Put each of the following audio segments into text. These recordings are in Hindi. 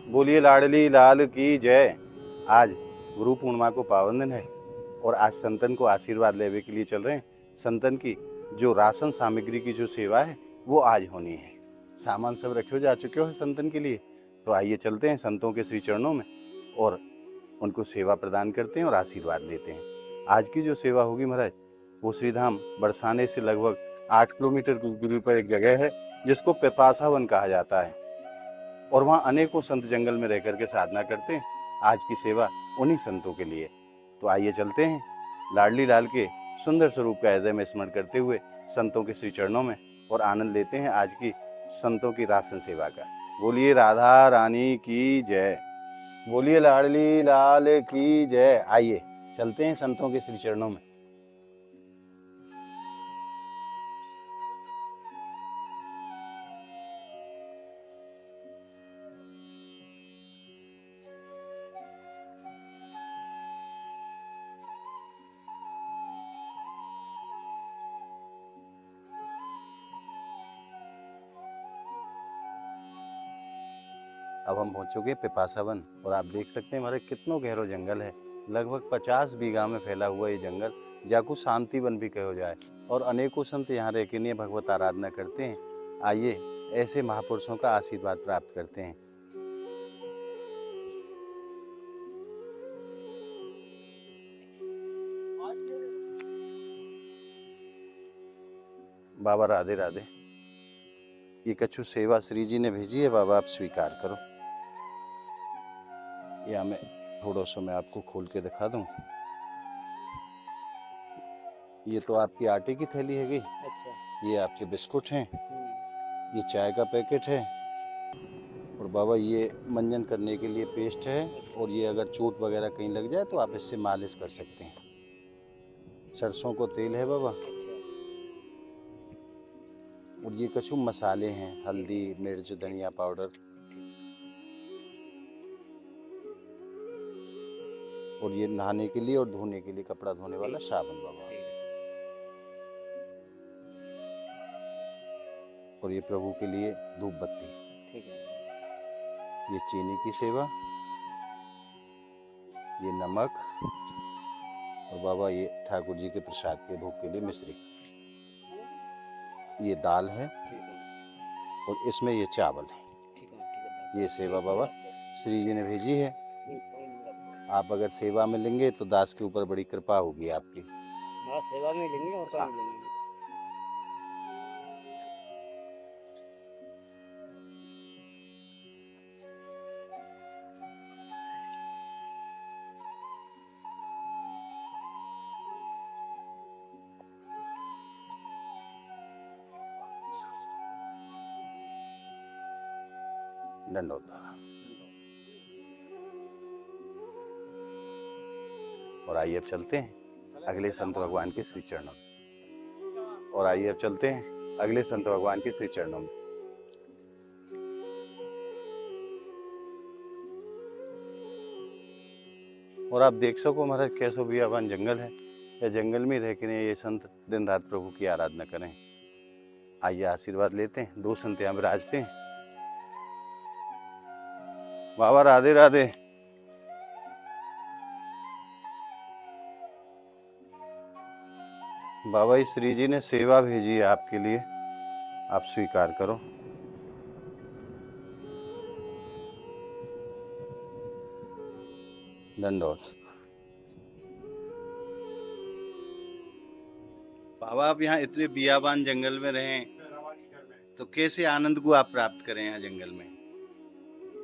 बोलिए लाडली लाल की जय। आज गुरु पूर्णिमा को पावन दिन है और आज संतन को आशीर्वाद लेने के लिए चल रहे हैं। संतन की जो राशन सामग्री की जो सेवा है वो आज होनी है। सामान सब रखे जा चुके हो संतन के लिए, तो आइए चलते हैं संतों के श्री चरणों में और उनको सेवा प्रदान करते हैं और आशीर्वाद लेते हैं। आज की जो सेवा होगी महाराज, वो श्रीधाम बरसाने से लगभग 8 किलोमीटर की दूरी पर एक जगह है जिसको पिपासा वन कहा जाता है और वहाँ अनेकों संत जंगल में रह करके साधना करते हैं। आज की सेवा उन्हीं संतों के लिए। तो आइए चलते हैं लाडली लाल के सुंदर स्वरूप का हृदय में स्मरण करते हुए संतों के श्री चरणों में और आनंद लेते हैं आज की संतों की राशन सेवा का। बोलिए राधा रानी की जय, बोलिए लाडली लाल की जय। आइए चलते हैं संतों के श्री चरणों में। अब हम पहुंच चुके पिपासा वन और आप देख सकते हैं हमारे कितनों गहरो जंगल है। लगभग 50 बीघा में फैला हुआ ये जंगल, जाको शांति वन भी कहो जाए, और अनेकों संत यहाँ रह के भगवत आराधना करते हैं। आइए ऐसे महापुरुषों का आशीर्वाद प्राप्त करते हैं। बाबा राधे राधे। ये कछु सेवा श्री जी ने भेजी है बाबा, आप स्वीकार करो। या मैं थोड़ा सा मैं आपको खोल के दिखा दूं। ये तो आपकी आटे की थैली है गई। अच्छा। ये आपके बिस्कुट हैं, ये चाय का पैकेट है, और बाबा ये मंजन करने के लिए पेस्ट है, और ये अगर चोट वगैरह कहीं लग जाए तो आप इससे मालिश कर सकते हैं। सरसों को तेल है बाबा। और ये कछु मसाले हैं, हल्दी, मिर्च, धनिया पाउडर, और ये नहाने के लिए और धोने के लिए कपड़ा धोने वाला साबुन बाबा। और ये प्रभु के लिए धूप बत्ती। ठीक है। ये चीनी की सेवा, ये नमक, और बाबा ये ठाकुर जी के प्रसाद के भोग के लिए मिश्री। ये दाल है और इसमें ये चावल है। ये सेवा बाबा श्री जी ने भेजी है। आप अगर सेवा में लेंगे तो दास के ऊपर बड़ी कृपा होगी आपकी। सेवा में लेंगे और काम लेंगे। दंडोत। और आइए अब चलते हैं अगले संत भगवान के श्री चरणों में। और आइए अब चलते हैं अगले संत भगवान के श्री चरणों में। और आप देख सको महाराज कैसो भी अपन जंगल है, या जंगल में रह के ये संत दिन रात प्रभु की आराधना करें। आइए आशीर्वाद लेते हैं। 2 संत यहाँ विराजते हैं। बाबा राधे राधे। बाबा श्री जी ने सेवा भेजी है आपके लिए, आप स्वीकार करो। दंडोत। बाबा आप यहाँ इतने बियाबान जंगल में रहें तो कैसे आनंद को आप प्राप्त करें यहाँ जंगल में?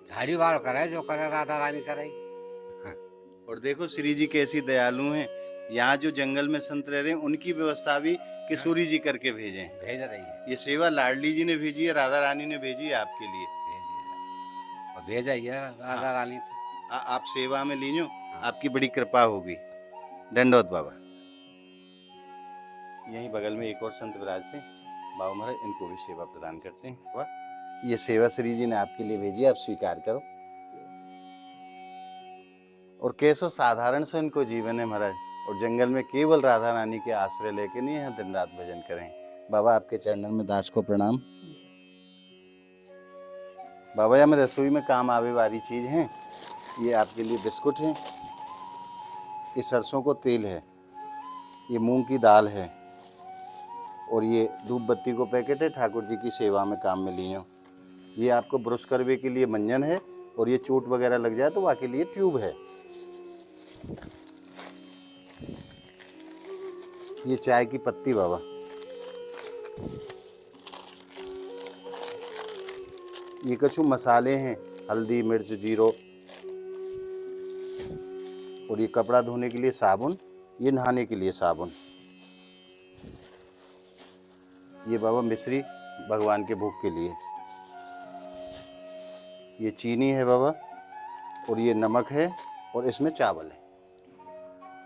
झाड़ी वाल करे जो करे, राधा रानी करे। और देखो श्री जी कैसी दयालु हैं। यहाँ जो जंगल में संत रह रहे हैं उनकी व्यवस्था भी किशोरी जी करके भेजे, भेज रही है। ये सेवा लाडली जी ने भेजी है, राधा रानी ने भेजी है आपके लिए। और भेजा ही है राधा रानी तो। आप सेवा में लीजिए, आपकी बड़ी कृपा होगी। दंडोत बाबा। यहीं बगल में एक और संत विराजते हैं बाबा महाराज, इनको भी सेवा प्रदान करते हैं। वाह, ये सेवा श्री जी ने आपके लिए भेजी, आप स्वीकार करो। और कैसो साधारण से इनको जीवन है महाराज, और जंगल में केवल राधा रानी के आश्रय लेके नहीं यहाँ दिन रात भजन करें। बाबा आपके चरणों में दास को प्रणाम। बाबा या में रसोई में काम आवे वाली चीज़ हैं। ये आपके लिए बिस्कुट हैं, ये सरसों को तेल है, ये मूंग की दाल है, और ये धूप बत्ती को पैकेट है, ठाकुर जी की सेवा में काम में लियो। ये आपको ब्रश करने के लिए मंजन है, और ये चोट वगैरह लग जाए तो वहाँ के लिए ट्यूब है। ये चाय की पत्ती बाबा, ये कछु मसाले हैं, हल्दी मिर्च जीरो, और ये कपड़ा धोने के लिए साबुन, ये नहाने के लिए साबुन। ये बाबा मिश्री भगवान के भोग के लिए। ये चीनी है बाबा, और ये नमक है, और इसमें चावल है।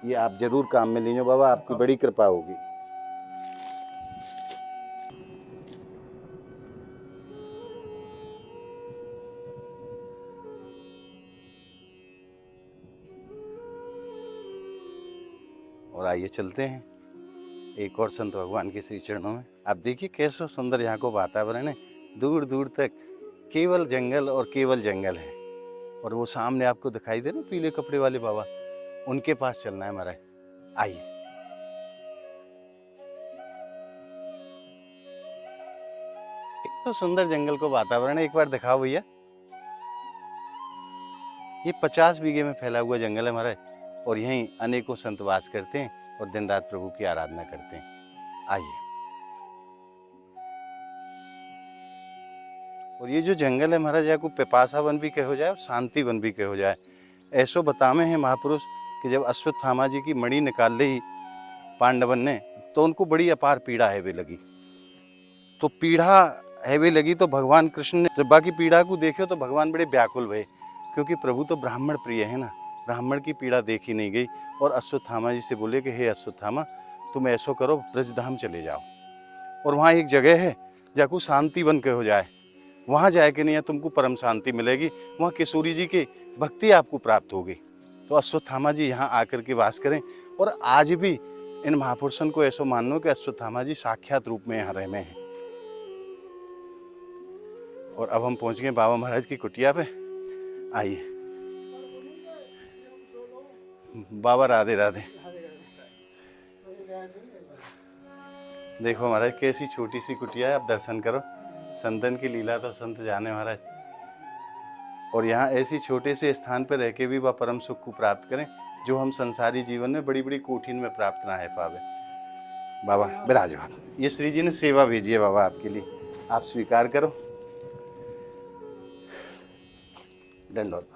ये आप जरूर काम में लीजिए बाबा, आपकी बड़ी कृपा होगी। और आइए चलते हैं एक और संत भगवान के श्री चरणों में। आप देखिए कैसा सुंदर यहाँ को वातावरण है, दूर दूर तक केवल जंगल और केवल जंगल है। और वो सामने आपको दिखाई दे रहे पीले कपड़े वाले बाबा, उनके पास चलना है हमारा। आइए। तो सुंदर जंगल को वातावरण है, एक बार दिखाओ भैया। ये 50 बीघे में फैला हुआ जंगल है हमारा, और यहीं अनेकों संत वास करते हैं और दिन रात प्रभु की आराधना करते हैं। आइए। और ये जो जंगल है महाराज, या को पिपासा वन भी कहो जाए और शांति वन भी कहो जाए। ऐसो बतामे हैं महापुरुष कि जब अश्वत्थामा जी की मणि निकाल ली पांडवन ने, तो उनको बड़ी अपार पीड़ा हैवे लगी। तो पीड़ा हैवे लगी तो भगवान कृष्ण ने जब बाकी पीड़ा को देखो तो भगवान बड़े व्याकुल भये, क्योंकि प्रभु तो ब्राह्मण प्रिय है ना, ब्राह्मण की पीड़ा देखी नहीं गई। और अश्वत्थामा जी से बोले कि हे अश्वत्थामा, तुम ऐसो करो, ब्रजधाम चले जाओ, और वहाँ एक जगह है जाको शांति वन कहो जाए, वहाँ जाए कि नहीं तुमको परम शांति मिलेगी, वहाँ किशोरी जी की भक्ति आपको प्राप्त होगी। तो अश्वत्थामा जी यहाँ आकर के वास करें। और आज भी इन महापुरुषों को ऐसो मानो कि अश्वत्थामा जी साक्षात रूप में यहाँ रह में हैं। और अब हम पहुँच गए बाबा महाराज की कुटिया पे। आइए बाबा, राधे राधे। देखो महाराज कैसी छोटी सी कुटिया है, आप दर्शन करो। संतन की लीला तो संत जाने महाराज। और यहाँ ऐसी छोटे से स्थान पर रह के भी वह परम सुख को प्राप्त करें, जो हम संसारी जीवन में बड़ी बड़ी कोठिन में प्राप्त ना है पावे। बाबा विराजमान, ये श्री जी ने सेवा भेजी है बाबा आपके लिए, आप स्वीकार करो। दंडोत।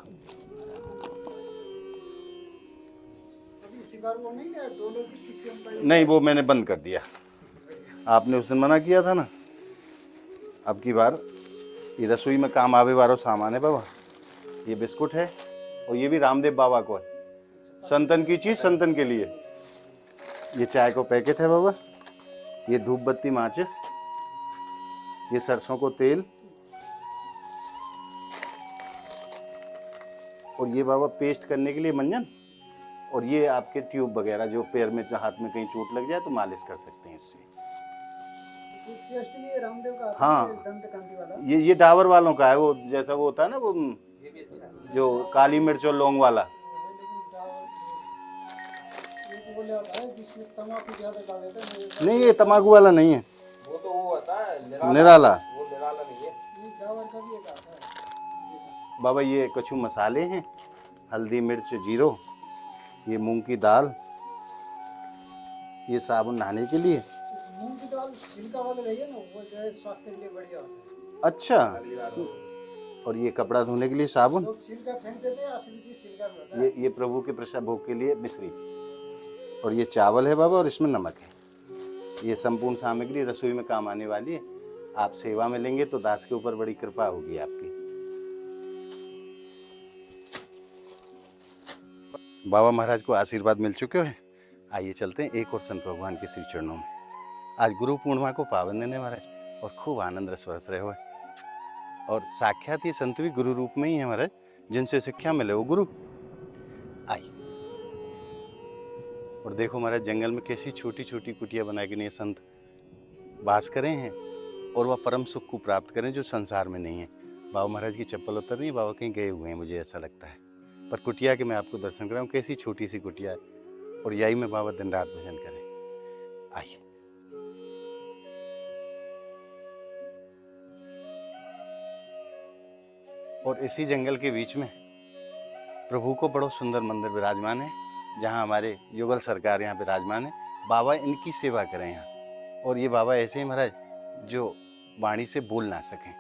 नहीं, वो मैंने बंद कर दिया, आपने उस दिन मना किया था ना। अब की बार ये रसोई में काम आवे वाला सामान है बाबा। ये बिस्कुट है, और ये भी रामदेव बाबा को है, संतन की चीज संतन के लिए। ये चाय को पैकेट है बाबा, ये धूप बत्ती माचिस, ये सरसों को तेल, और ये बाबा पेस्ट करने के लिए मंजन, और ये आपके ट्यूब वगैरह जो पैर में हाथ में कहीं चोट लग जाए तो मालिश कर सकते हैं इससे। रामदेव का हाँ, दंतकांति वाला। ये डाबर वालों का है, वो जैसा वो होता है ना, वो जो काली मिर्च और लौंग वाला। नहीं, ये तम्बाकू वाला नहीं है, वो तो वो होता है निराला। वो निराला नहीं है। बाबा ये कछु मसाले हैं, हल्दी मिर्च जीरो, ये मूंग की दाल, ये साबुन नहाने के लिए। मूंग की दाल छिलका वाला रही है ना, वो जो है स्वास्थ्य के लिए बढ़िया होता है। अच्छा। और ये कपड़ा धोने के लिए साबुन। लोग छिलका फेंक देते हैं, असली चीज छिलका भी होता है। ये प्रभु के प्रसाद भोग के लिए मिश्री, और ये चावल है बाबा, और इसमें नमक है। ये संपूर्ण सामग्री रसोई में काम आने वाली है। आप सेवा में लेंगे तो दास के ऊपर बड़ी कृपा होगी आपकी। बाबा महाराज को आशीर्वाद मिल चुके हैं। आइए चलते हैं एक और संत भगवान के श्री चरणों में। आज गुरु पूर्णिमा को पावन दिन है महाराज, और खूब आनंद रस बरस रहे हो। और साक्षात ये संत भी गुरु रूप में ही है महाराज, जिनसे शिक्षा मिले वो गुरु। आइए। और देखो महाराज जंगल में कैसी छोटी छोटी कुटिया बना के नहीं संत वास करें हैं, और वह परम सुख को प्राप्त करें जो संसार में नहीं है। बाबा महाराज की चप्पल उतर रही है, बाबा कहीं गए हुए हैं मुझे ऐसा लगता है। पर कुटिया के मैं आपको दर्शन कराऊं, कैसी छोटी सी कुटिया है, और यही में बाबा दिन रात भजन करें। आइए। और इसी जंगल के बीच में प्रभु को बड़ा सुंदर मंदिर विराजमान है, जहाँ हमारे युगल सरकार यहाँ विराजमान है। बाबा इनकी सेवा करें यहाँ। और ये बाबा ऐसे ही महाराज जो वाणी से बोल ना सकें,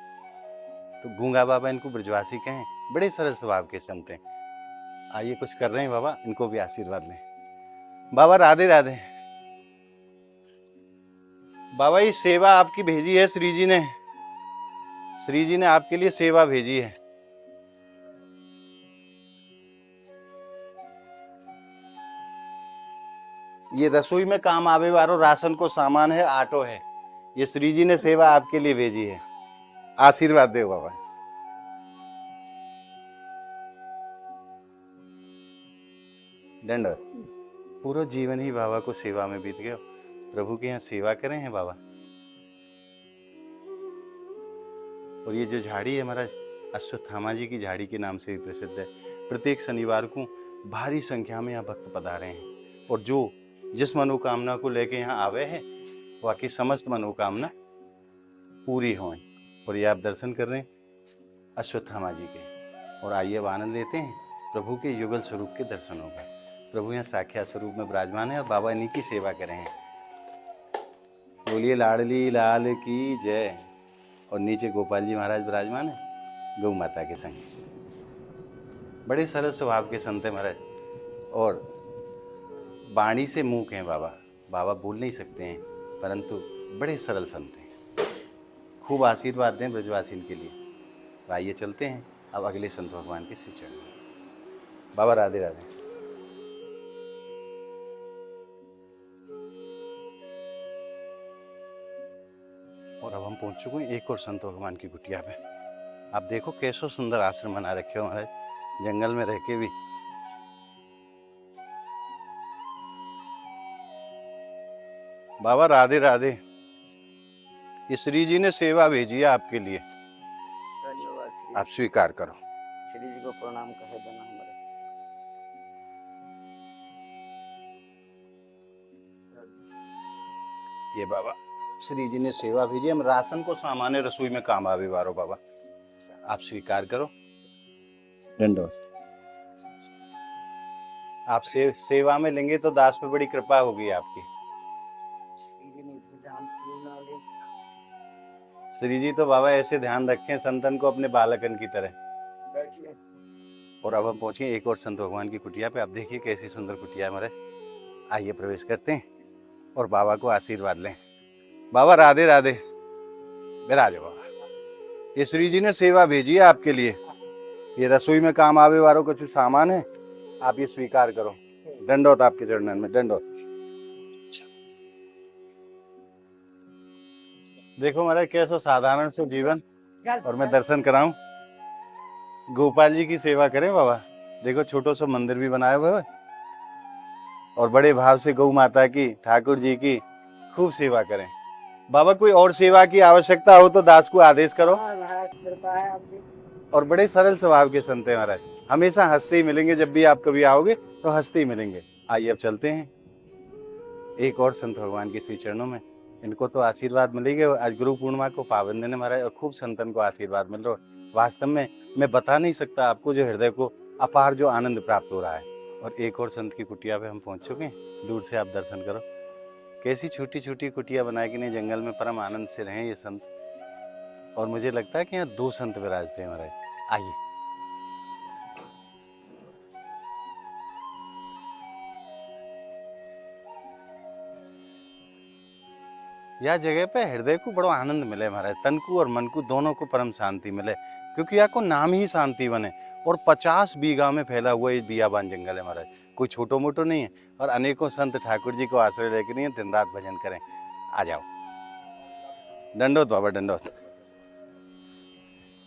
तो गूंगा बाबा इनको ब्रजवासी कहें, बड़े सरल स्वभाव के संत हैं। आइए कुछ कर रहे हैं बाबा, इनको भी आशीर्वाद लें। बाबा राधे राधे। बाबा ये सेवा आपकी भेजी है श्री जी ने, श्री जी ने आपके लिए सेवा भेजी है। ये रसोई में काम आवे वालो राशन को सामान है, आटो है। ये श्री जी ने सेवा आपके लिए भेजी है। आशीर्वाद दे बाबा। दंडवत। पूरा जीवन ही बाबा को सेवा में बीत गया। प्रभु के यहाँ सेवा करें हैं बाबा। और ये जो झाड़ी है महाराज, अश्वत्थामा जी की झाड़ी के नाम से भी प्रसिद्ध है। प्रत्येक शनिवार को भारी संख्या में यहाँ भक्त पधारे हैं, और जो जिस मनोकामना को लेके यहाँ आवे हैं, वाकई समस्त मनोकामना पूरी हों। और ये आप दर्शन कर रहे हैं अश्वत्थामा जी के। और आइए अब आनंद लेते हैं, प्रभु के युगल स्वरूप के दर्शन होगा। प्रभु यहाँ साक्षात स्वरूप में विराजमान है, और बाबा इन्हीं की सेवा करें हैं। बोलिए लाडली लाल की जय। और नीचे गोपाल जी महाराज विराजमान है गौ माता के संग। बड़े सरल स्वभाव के संत हैं महाराज, और वाणी से मूक हैं बाबा। बाबा बोल नहीं सकते हैं, परंतु बड़े सरल संत हैं। खूब आशीर्वाद दें ब्रजवासी के लिए। तो आइए चलते हैं अब अगले संत भगवान के श्री चरण में। बाबा राधे राधे। और अब हम पहुंच चुके हैं एक और संत भगवान की कुटिया पे। आप देखो कैसो सुंदर आश्रम बना रखे हो महाराज, जंगल में रह के भी। बाबा राधे राधे। ये श्री जी ने सेवा भेजी है आपके लिए, धन्यवाद श्री आप स्वीकार करो। श्री जी को प्रणाम कहे देना हमारे। ये बाबा श्री जी ने सेवा भेजी, हम राशन को सामान्य रसोई में काम आवे वारो बाबा, आप स्वीकार करो। दंडवत। आप सेवा में लेंगे तो दास पे बड़ी कृपा होगी आपकी। श्री जी ने ध्यान क्यों ना ले। श्री जी तो बाबा ऐसे ध्यान रखें संतन को अपने बालकन की तरह। बैठिए। और अब हम पहुंचे एक और संत भगवान की कुटिया पे। आप देखिए कैसी सुंदर कुटिया है महाराज। आइए प्रवेश करते हैं और बाबा को आशीर्वाद लें। बाबा राधे राधे। विराजे बाबा। ये श्री जी ने सेवा भेजी है आपके लिए। ये रसोई में काम आवे वालों का जो सामान है, आप ये स्वीकार करो। दंडोत आपके चरणन में, दंडोत। देखो महाराज कैसो साधारण से जीवन, और मैं दर्शन कराऊं। गोपाल जी की सेवा करें बाबा। देखो छोटो सा मंदिर भी बनाया हुआ है, और बड़े भाव से गौ माता की, ठाकुर जी की खूब सेवा करें। बाबा कोई और सेवा की आवश्यकता हो तो दास को आदेश करो। कृपा है आपकी। और बड़े सरल स्वभाव के संत हैं महाराज, हमेशा हंसते ही मिलेंगे। जब भी आप कभी आओगे तो हंसते ही मिलेंगे। आइए अब चलते हैं एक और संत भगवान के श्री चरणों में। इनको तो आशीर्वाद मिलेगा। आज गुरु पूर्णिमा को पावन दिन है महाराज, और खूब संतन को आशीर्वाद मिल रहा है। वास्तव में मैं बता नहीं सकता आपको, जो हृदय को अपार जो आनंद प्राप्त हो रहा है। और एक और संत की कुटिया पे हम पहुंच चुके हैं। दूर से आप दर्शन करो, कैसी छोटी छोटी कुटिया बनाए कि नहीं, जंगल में परम आनंद से रहें ये संत। और मुझे लगता है कि यहाँ 2 संत विराजते हैं महाराज। आइए। यह जगह पे हृदय को बड़ा आनंद मिले महाराज, तन को और मन को दोनों को परम शांति मिले, क्योंकि यहाँ को नाम ही शांति बने। और 50 बीघा में फैला हुआ ये बियाबान जंगल है महाराज, कोई छोटो मोटो नहीं है। और अनेकों संत ठाकुर जी को आश्रय लेकर नहीं, दिन रात भजन करें। आ जाओ। दंडोत बाबा, दंडोत।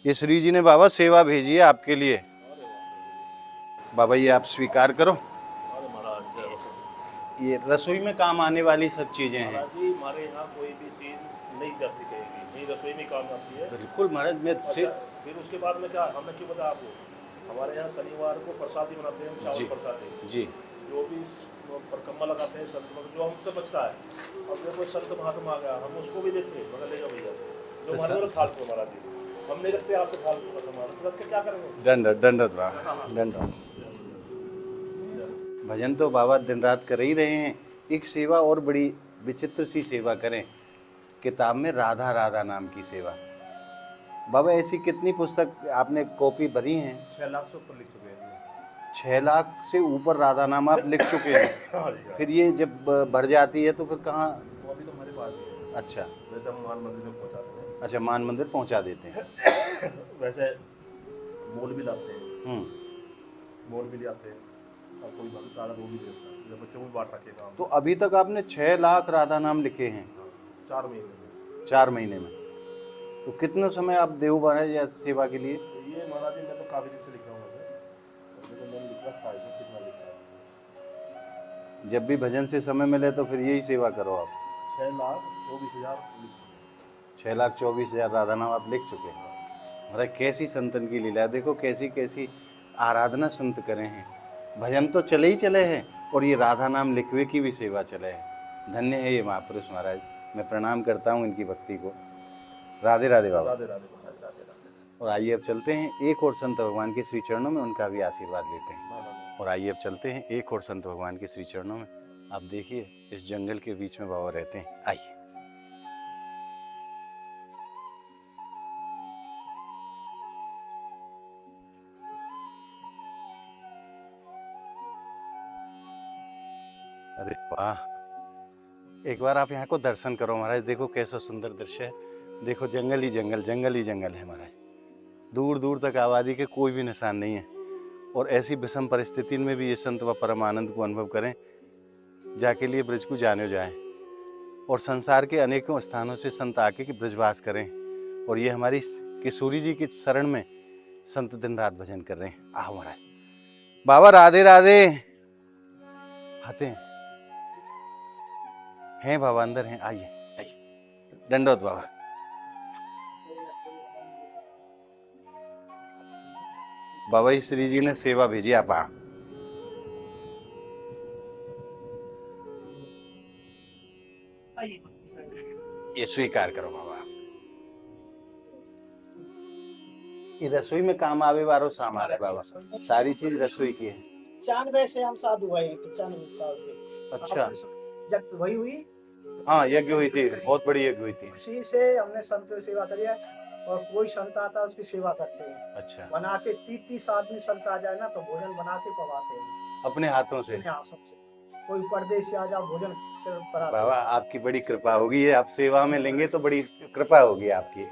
ये श्री जी ने बाबा सेवा भेजी है आपके लिए। बाबा ये आप स्वीकार करो। ये रसोई में काम आने वाली सब चीजें हैं। हमारे यहाँ कोई भी चीज नहीं करती कहेगी, यही रसोई में काम आती है। बिल्कुल महाराज मैं अच्छा, फिर उसके बाद में क्या, हमने क्यों बताया आपको, हमारे यहाँ शनिवार को प्रसादी बनाते हैं, चावल जी प्रसादी, जी जो भी परिक्रमा लगाते हैं संत लोग, जो हमसे बचता है, अब देखो संत महात्मा आ गया, हम उसको भी देते हैं, मगर ले जाओ भैया, जो हमारे वाला फालतू हमारा भी, हम नहीं रखते आपको फालतू का सामान, तो रख के क्या करेंगे। दंड दंडवत बाबा दंडवत। भजन तो बाबा दिन रात कर ही रहे हैं। एक सेवा और बड़ी विचित्र सी सेवा करें, किताब में राधा राधा नाम की सेवा। बाबा ऐसी कितनी पुस्तक आपने कॉपी भरी हैं? 6 लाख से ऊपर लिख चुके हैं। 6 लाख से ऊपर राधा नाम आप लिख चुके हैं। हाँ जी, हाँ। फिर ये जब भर जाती है तो फिर कहाँ? तो अभी तो हमारे पास ही है, अच्छा वैसे हम मान मंदिर में पहुँचाते हैं, अच्छा, मान मंदिर पहुंचा देते हैं। वैसे मोल भी लाते हैं, मोल भी ले आते हैं, और कोई भक्त आधा वो भी देता है, जब बच्चों को भी बांट रखेगा हम। तो अभी तक आपने 6 लाख राधा नाम लिखे हैं 4 महीने में। 4 महीने में। तो कितना समय आप देव महाराज या सेवा के लिए? ये महाराज जी मैं तो काफ़ी दिन से लिख रहा हूँ, वैसे तो मैंने लिख रखा है, तो कितना लिखा है। जब भी भजन से समय मिले तो फिर यही सेवा करो आप। 6,24,000 लिख चुके 6,24,000 राधा नाम आप लिख चुके हैं। महाराज कैसी संतन की लीला, देखो कैसी कैसी आराधना संत करे हैं। भजन तो चले ही चले हैं और ये राधा नाम लिखवे की भी सेवा चले है। धन्य है ये महापुरुष महाराज, मैं प्रणाम करता हूँ इनकी भक्ति को। राधे राधे बाबा। राधे राधे महाराज, राधे राधे। और आइए अब चलते हैं एक और संत भगवान के श्री चरणों में, उनका भी आशीर्वाद लेते हैं। और आइए अब चलते हैं एक और संत भगवान के श्री चरणों में। आप देखिए इस जंगल के बीच में बाबा रहते हैं, आइए। अरे वाह, एक बार आप यहाँ को दर्शन करो महाराज, देखो कैसा सुंदर दृश्य है। देखो जंगल ही जंगल, जंगल ही जंगल है महाराज। दूर दूर तक आबादी के कोई भी निशान नहीं है। और ऐसी विषम परिस्थिति में भी ये संत व परम आनंद को अनुभव करें, जाके लिए ब्रज को जाने जाएं। और संसार के अनेकों स्थानों से संत आके के ब्रजवास करें। और ये हमारी किशोरी जी की शरण में संत दिन रात भजन कर रहे हैं। आओ महाराज। बाबा राधे राधे। आते हैं बाबा, अंदर हैं, आइए आइए। दंडवत बाबा। बाबा श्री जी ने सेवा भेजी, आप आ। ये स्वीकार करो बाबा। ये रसोई में काम आवे वारो सामान है बाबा, सारी चीज रसोई की है। 95 से हम साधु हुए हैं, 95 साल से। अच्छा, जब वही हुई, हाँ यज्ञ हुई थी, बहुत बड़ी यज्ञ हुई थी। उसी से हमने संत की सेवा करी है। और कोई संत आता है उसकी सेवा करते हैं, अच्छा, बना के 30-30 आदमी संत आ जाए ना तो भोजन बना के पवाते हैं अपने हाथों से। अपने हाथों से। कोई परदेसी आ जाओ भोजन कराते बाबा आपकी बड़ी कृपा होगी, ये आप सेवा में लेंगे तो बड़ी कृपा होगी आपकी।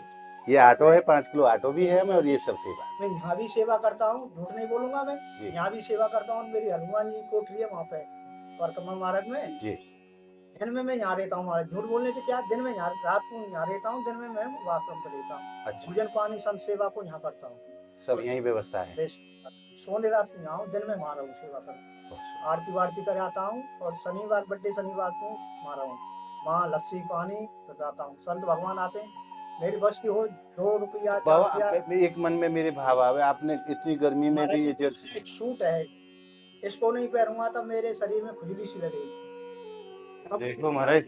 ये ऑटो है, 5 किलो ऑटो भी है हमें, और ये सब सेवा। मैं यहाँ भी सेवा करता हूँ, झूठ नहीं बोलूंगा मैं, जी। यहाँ भी सेवा करता हूँ। मेरी हनुमान जी की कोठरी है वहाँ पे परिक्रमा मार्ग में जी। दिन में मैं यहाँ रहता हूँ महाराज, झूठ बोलने से क्या, दिन में यहाँ, रात को यहाँ रहता हूँ, दिन में मैं आश्रम पे रहता हूँ। अच्छा, भोजन पानी संत सेवा को यहाँ करता हूँ, सब यही व्यवस्था है। बेश सोने रात को यहाँ हूँ, दिन में वहाँ रहूँ सेवा करूँ, आरती वारती कराता हूँ। और शनिवार बड्डे शनिवार को वहाँ रहूँ, वहाँ लस्सी पानी बताता हूँ। संत भगवान आते हैं, मेरी बस की हो 2 रुपया 4 बाबा रुपया। एक मन में मेरे भाव आवे, आपने इतनी गर्मी में भी ये जर्सी। एक सूट है, इसको नहीं पहनूंगा तो मेरे शरीर में खुजली सी लगेगी। देखो महाराज,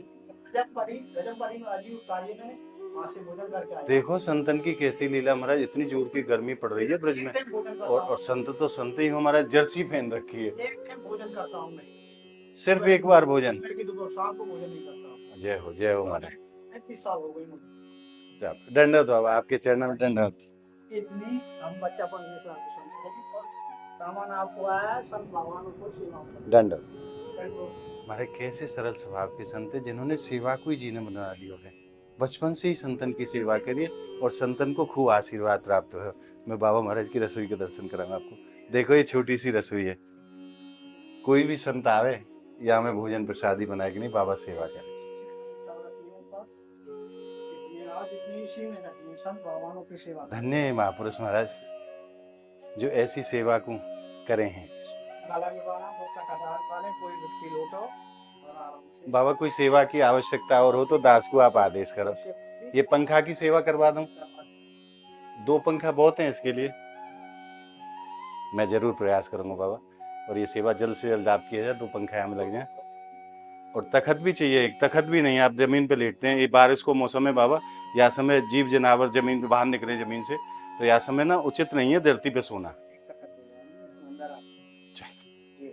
गजनपरी में अभी उतारिए मैंने, वहाँ से भोजन करके आया। देखो संतन की कैसी लीला महाराज, इतनी जोर की गर्मी पड़ रही है ब्रज में, और संत तो संत ही हो महाराज, जर्सी पहन रखी है। एक टाइम भोजन करता हूँ मैं, सिर्फ एक बार भोजन। शाम को भोजन नहीं करता हूँ। जय हो महाराज। 30 साल हो गई मुझे। दंडवत बाबा, आपके चरणों में दंडवत। इतनी हम बच्चापन से सामान आपको आया, संत भगवान को सेवा करो। दंडवत। हमारे कैसे सरल स्वभाव के संत हैं, जिन्होंने सेवा को ही जीवन बना लिया है। बचपन से ही संतन की सेवा करिए और संतन को खूब आशीर्वाद प्राप्त हो। मैं बाबा महाराज की रसोई के दर्शन कराऊंगा आपको। देखो ये छोटी सी रसोई है, कोई भी संत आवे या हमें भोजन प्रसादी बनाए कि नहीं, बाबा सेवा करे। धन्य है महापुरुष महाराज जो ऐसी सेवा को करे हैं। बाबा कोई सेवा की आवश्यकता और हो तो दास को आप आदेश करो। ये पंखा की सेवा करवा दूं? 2 पंखा बहुत हैं इसके लिए। मैं जरूर प्रयास करूंगा बाबा, और ये सेवा जल्द से जल्द आप किया जाए, 2 पंखा यहाँ में लग जाए। और तखत भी चाहिए, एक तखत भी नहीं, आप जमीन पे लेटते हैं। ये बारिश को मौसम है बाबा, या समय जीव जनावर जमीन पे बाहर निकले जमीन से, तो या समय ना उचित नहीं है धरती पे सोना।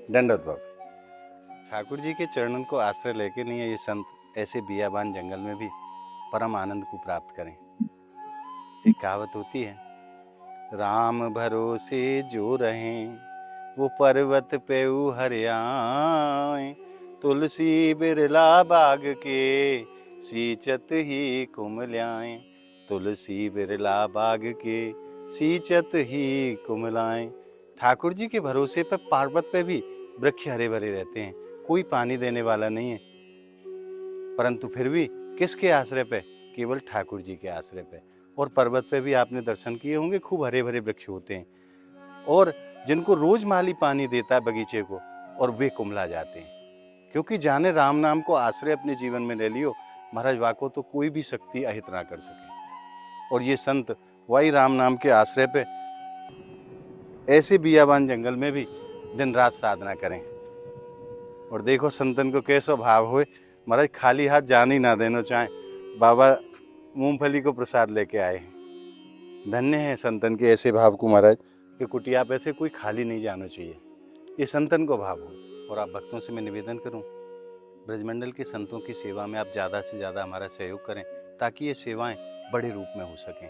दंडवत बाबा। ठाकुर जी के चरणन को आश्रय लेके नहीं है ये संत ऐसे बियाबान जंगल में भी परम आनंद को प्राप्त करें। एक कहावत होती है, राम भरोसे जो रहें वो पर्वत पे हरियाए, तुलसी बिरला बाग के सींचत ही कुमलाएं, तुलसी बिरला बाग के सींचत ही कुमलाएं। ठाकुर जी के भरोसे पर पर्वत पे भी वृक्ष हरे भरे रहते हैं, कोई पानी देने वाला नहीं है, परंतु फिर भी किसके आश्रय पे? केवल ठाकुर जी के आश्रय पे। और पर्वत पे भी आपने दर्शन किए होंगे, खूब हरे भरे वृक्ष होते हैं, और जिनको रोज माली पानी देता है बगीचे को, और वे कुमला जाते हैं, क्योंकि जाने राम नाम को आश्रय अपने जीवन में ले लियो महाराज, वाको तो कोई भी शक्ति अहित ना कर सके। और ये संत वही राम नाम के आश्रय पे ऐसे बियाबान जंगल में भी दिन रात साधना करें। और देखो संतन को कैसा भाव होए महाराज, खाली हाथ जान ही ना देना चाहे, बाबा मूंगफली को प्रसाद लेके आए हैं। धन्य है संतन के ऐसे भाव को महाराज, कि कुटिया पे से कोई खाली नहीं जाना चाहिए, ये संतन को भाव हो। और आप भक्तों से मैं निवेदन करूं, ब्रजमंडल के संतों की सेवा में आप ज़्यादा से ज़्यादा हमारा सहयोग करें, ताकि ये सेवाएं बड़े रूप में हो सकें।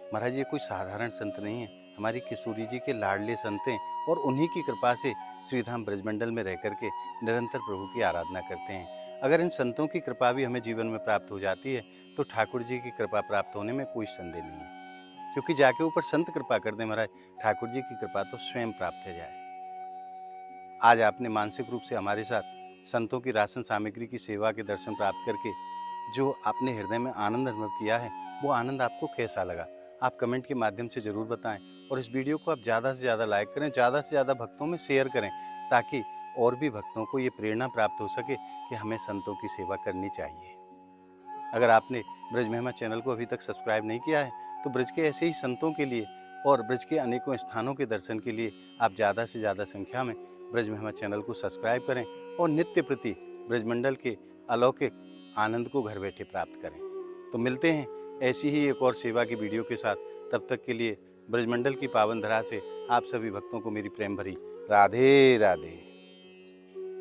महाराज ये कोई साधारण संत नहीं है, हमारी किशोरी जी के लाडले संत हैं, और उन्हीं की कृपा से श्रीधाम ब्रजमंडल में रह करके निरंतर प्रभु की आराधना करते हैं। अगर इन संतों की कृपा भी हमें जीवन में प्राप्त हो जाती है, तो ठाकुर जी की कृपा प्राप्त होने में कोई संदेह नहीं है, क्योंकि जाके ऊपर संत कृपा कर दे महाराज, ठाकुर जी की कृपा तो स्वयं प्राप्त हो जाए। आज आपने मानसिक रूप से हमारे साथ संतों की राशन सामग्री की सेवा के दर्शन प्राप्त करके जो आपने हृदय में आनंद अनुभव किया है, वो आनंद आपको कैसा लगा? आप कमेंट के माध्यम से ज़रूर बताएं, और इस वीडियो को आप ज़्यादा से ज़्यादा लाइक करें, ज़्यादा से ज़्यादा भक्तों में शेयर करें, ताकि और भी भक्तों को ये प्रेरणा प्राप्त हो सके कि हमें संतों की सेवा करनी चाहिए। अगर आपने ब्रज महिमा चैनल को अभी तक सब्सक्राइब नहीं किया है, तो ब्रज के ऐसे ही संतों के लिए और ब्रज के अनेकों स्थानों के दर्शन के लिए आप ज़्यादा से ज़्यादा संख्या में ब्रज महिमा चैनल को सब्सक्राइब करें, और नित्य प्रति ब्रजमंडल के अलौकिक आनंद को घर बैठे प्राप्त करें। तो मिलते हैं ऐसी ही एक और सेवा की वीडियो के साथ, तब तक के लिए ब्रजमंडल की पावन धरा से आप सभी भक्तों को मेरी प्रेम भरी राधे राधे।